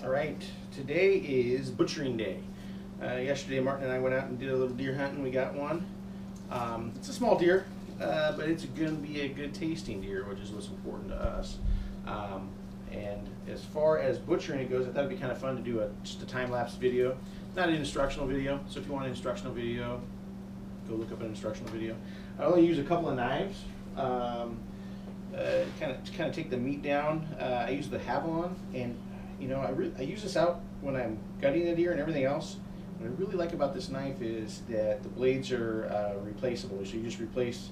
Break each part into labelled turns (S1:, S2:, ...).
S1: All right, today is butchering day. Yesterday, Martin and I went out and did a little deer hunting. We got one. It's a small deer, but it's going to be a good tasting deer, which is what's important to us. And as far as butchering it goes, I thought it'd be kind of fun to do just a time-lapse video, not an instructional video. So if you want an instructional video, go look up an instructional video. I only use a couple of knives. Kind of take the meat down. I use the Havalon, and I use this out when I'm gutting the deer and everything else. What I really like about this knife is that the blades are replaceable. So you just replace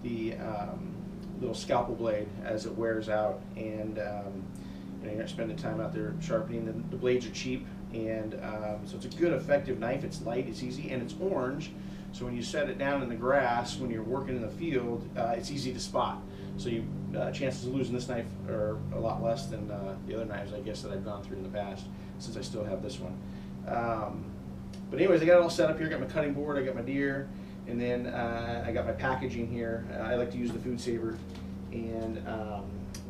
S1: the little scalpel blade as it wears out, and you're not spending time out there sharpening. The blades are cheap, and so it's a good, effective knife. It's light, it's easy, and it's orange. So when you set it down in the grass, when you're working in the field, it's easy to spot. So chances of losing this knife are a lot less than the other knives, I guess, that I've gone through in the past, since I still have this one. But anyways, I got it all set up here. I got my cutting board, I got my deer, and then I got my packaging here. I like to use the Food Saver and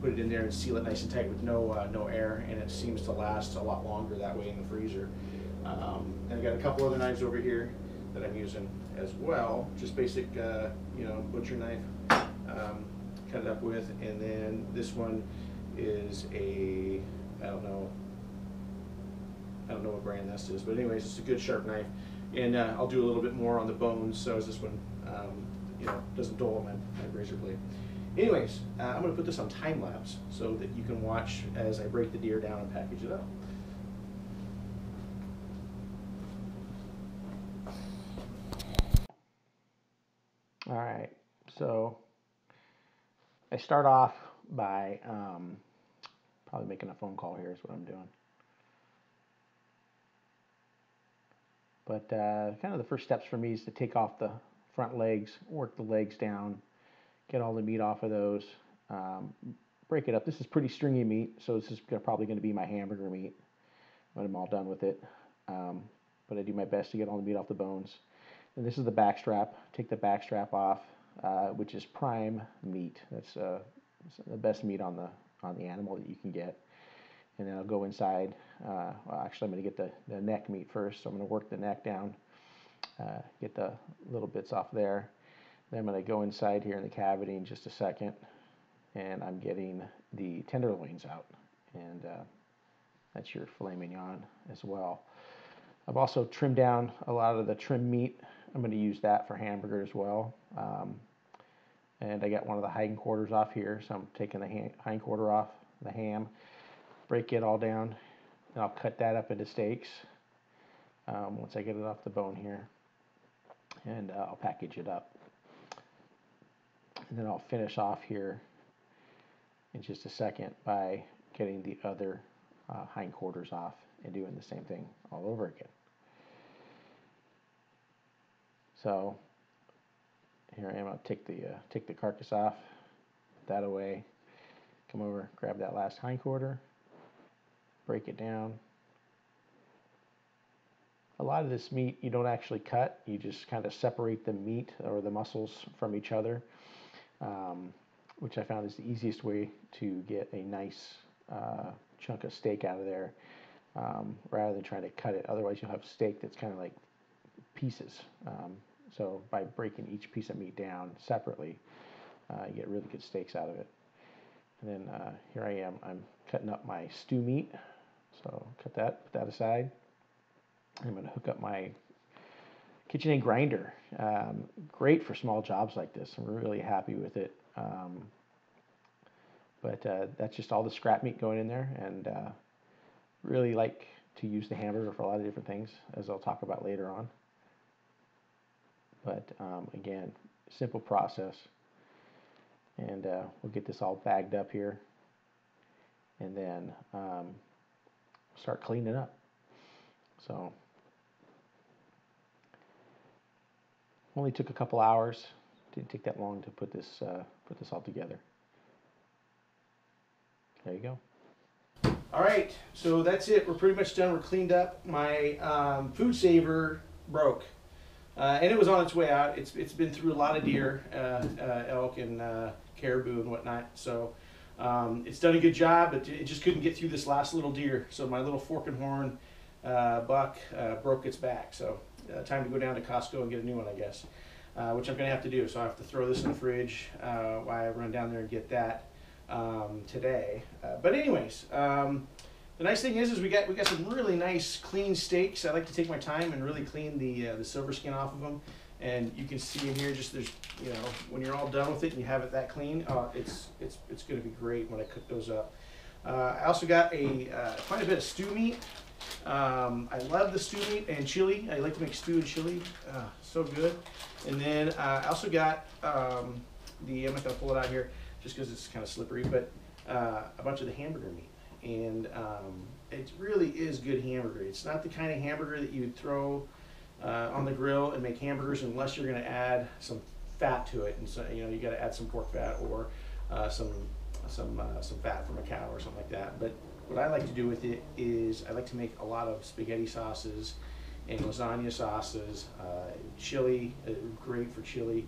S1: put it in there and seal it nice and tight with no air, and it seems to last a lot longer that way in the freezer. And I got a couple other knives over here that I'm using as well, just basic butcher knife. Cut it up with, and then this one is I don't know what brand this is, but anyways, it's a good sharp knife, and I'll do a little bit more on the bones so as this one doesn't dull my razor blade. Anyways, I'm going to put this on time lapse so that you can watch as I break the deer down and package it up. All right, so I start off by probably making a phone call here is what I'm doing. But kind of the first steps for me is to take off the front legs, work the legs down, get all the meat off of those, break it up. This is pretty stringy meat, so this is probably going to be my hamburger meat when I'm all done with it. But I do my best to get all the meat off the bones. And this is the back strap. Take the back strap off, which is prime meat. That's the best meat on the animal that you can get. And then I'll go inside. Well, actually, I'm going to get the neck meat first. So I'm going to work the neck down, get the little bits off there. Then I'm going to go inside here in the cavity in just a second, and I'm getting the tenderloins out. And that's your filet mignon as well. I've also trimmed down a lot of the trim meat. I'm going to use that for hamburger as well. And I got one of the hindquarters off here, so I'm taking the hindquarter off, the ham, break it all down, and I'll cut that up into steaks once I get it off the bone here, and I'll package it up. And then I'll finish off here in just a second by getting the other hindquarters off and doing the same thing all over again. So here I am. I'll take the carcass off, put that away, come over, grab that last hindquarter, break it down. A lot of this meat you don't actually cut, you just kind of separate the meat or the muscles from each other, which I found is the easiest way to get a nice chunk of steak out of there, rather than trying to cut it. Otherwise you'll have steak that's kind of like pieces. So by breaking each piece of meat down separately, you get really good steaks out of it. And then here I am, I'm cutting up my stew meat. So put that aside. I'm going to hook up my KitchenAid grinder. Great for small jobs like this. I'm really happy with it. But that's just all the scrap meat going in there, and really like to use the hamburger for a lot of different things, as I'll talk about later on. But again, simple process, and we'll get this all bagged up here, and then start cleaning up. So only took a couple hours. Didn't take that long to put this all together. There you go. All right, so that's it. We're pretty much done. We're cleaned up. My Food Saver broke. And it was on its way out. It's been through a lot of deer, elk, and caribou and whatnot. So
S2: It's done a good job, but it just couldn't get through this last little deer. So my little fork and horn buck broke its back. So time to go down to Costco and get a new one, I guess, which I'm going to have to do. So I have to throw this in the fridge while I run down there and get that today. But anyways, the nice thing is we got some really nice clean steaks. I like to take my time and really clean the silver skin off of them. And you can see in here, just there's, you know, when you're all done with it and you have it that clean, it's going to be great when I cook those up. I also got quite a bit of stew meat. I love the stew meat and chili. I like to make stew and chili, so good. And then I also got I'm not gonna pull it out here just because it's kind of slippery, but a bunch of the hamburger meat. And it really is good hamburger. It's not the kind of hamburger that you would throw on the grill and make hamburgers unless you're going to add some fat to it. And so, you know, you got to add some pork fat or some fat from a cow or something like that. But what I like to do with it is I like to make a lot of spaghetti sauces and lasagna sauces, chili, great for chili.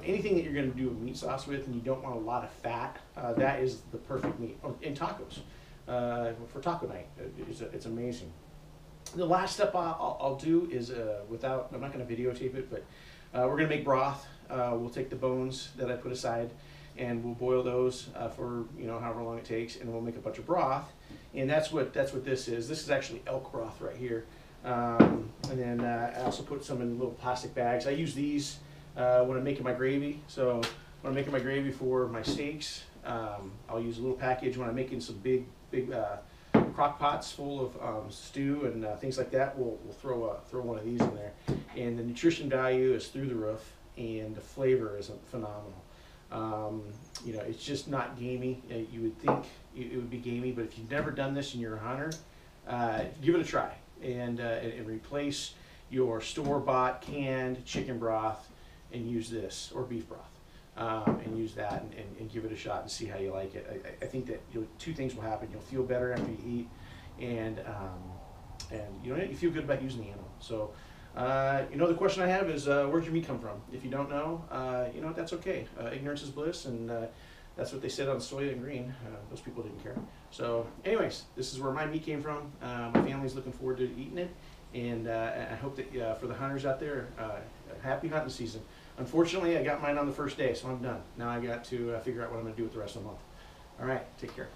S2: Anything that you're going to do a meat sauce with and you don't want a lot of fat, that is the perfect meat. Oh, and tacos. For taco night, it's amazing. The last step I'll do is I'm not going to videotape it, but we're going to make broth. We'll take the bones that I put aside and we'll boil those for, you know, however long it takes, and we'll make a bunch of broth. And that's what this is. This is actually elk broth right here. And then I also put some in little plastic bags. I use these when I'm making my gravy. So when I'm making my gravy for my steaks, I'll use a little package. When I'm making some big crock pots full of stew and things like that, we'll throw one of these in there. And the nutrition value is through the roof, and the flavor is phenomenal. You know, it's just not gamey. You would think it would be gamey, but if you've never done this and you're a hunter, give it a try and replace your store-bought canned chicken broth and use this, or beef broth. And use that and give it a shot and see how you like it. I think that two things will happen. You'll feel better after you eat, and you know, you feel good about using the animal. So, you know, the question I have is, where'd your meat come from? If you don't know, you know, that's okay. Ignorance is bliss, and that's what they said on Soylent Green. Those people didn't care. So, anyways, this is where my meat came from. My family's looking forward to eating it, and I hope that for the hunters out there, happy hunting season. Unfortunately, I got mine on the first day, so I'm done. Now I got to figure out what I'm going to do with the rest of the month. All right, take care.